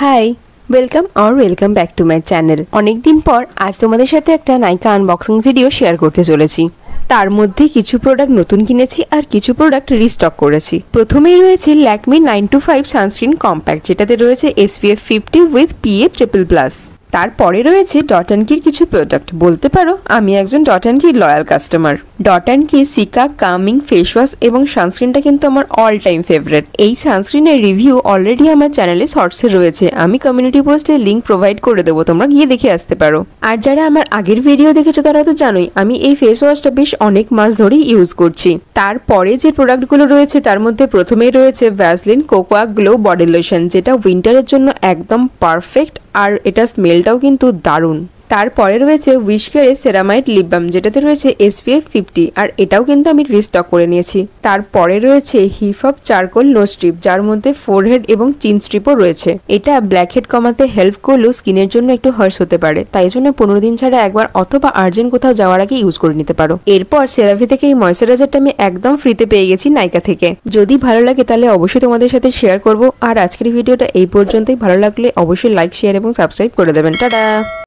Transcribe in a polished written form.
High, welcome back to my channel. অনেকদিন পর আজ তোমাদের সাথে একটা নাইকা আনবক্সিং ভিডিও শেয়ার করতে চলেছি। তার মধ্যে কিছু প্রোডাক্ট নতুন কিনেছি আর কিছু প্রোডাক্ট রিস্টক করেছি। প্রথমেই রয়েছে ল্যাকমি 925 সানস্ক্রিন কম্প্যাক্ট, যেটাতে রয়েছে SPF 50 উইথ PA++। তারপরে রয়েছে ডট অ্যান্ড কির কিছু প্রোডাক্ট। বলতে পারো আমি একজন ডট অ্যান্ড কির loyal customer. Dot and Key cica calming face wash এবং সানস্ক্রিনটা কিন্তু আমার অল টাইম ফেভারিট। এই সানস্ক্রিনের রিভিউ অলরেডি আমার চ্যানেলে শর্টসে রয়েছে, আমি কমিউনিটি পোস্টে লিঙ্ক প্রোভাইড করে দেবো, তোমরা গিয়ে দেখে আসতে পারো। আর যারা আমার আগের ভিডিও দেখেছো তারা তো জানোই আমি এই ফেস ওয়াশটা বেশ অনেক মাস ধরেই ইউজ করছি। তারপরে যে প্রোডাক্টগুলো রয়েছে তার মধ্যে প্রথমেই রয়েছে Vaseline cocoa glow body lotion, যেটা উইন্টারের জন্য একদম পারফেক্ট আর এটা স্মেলটাও কিন্তু দারুণ। তারপরে রয়েছে উইশকেয়ারের সেরামাইড লিপ বাম, যেটাতে রয়েছে SPF 50 আর এটাও কিন্তু আমি রিস্টক করে নিয়েছি। তারপরে রয়েছে হিফপ চারকোল নো স্ট্রিপ, যার মধ্যে ফোরহেড এবং চিন স্ট্রিপও রয়েছে। এটা ব্ল্যাকহেড কমাতে হেল্প করলেও স্কিনের জন্য একটু হার্শ হতে পারে, তাই জন্য 15 দিন ছাড়া একবার অথবা আর্জেন্ট কোথাও যাওয়ার আগে ইউজ করে নিতে পারো। এরপর সেরাভি থেকে এই ময়শ্চারাইজারটা আমি একদম ফ্রিতে পেয়ে গেছি নাইকা থেকে। যদি ভালো লাগে তাহলে অবশ্যই তোমাদের সাথে শেয়ার করবো। আর আজকের ভিডিওটা এই পর্যন্তই। ভালো লাগলে অবশ্যই লাইক, শেয়ার এবং সাবস্ক্রাইব করে দেবেন। টাটা।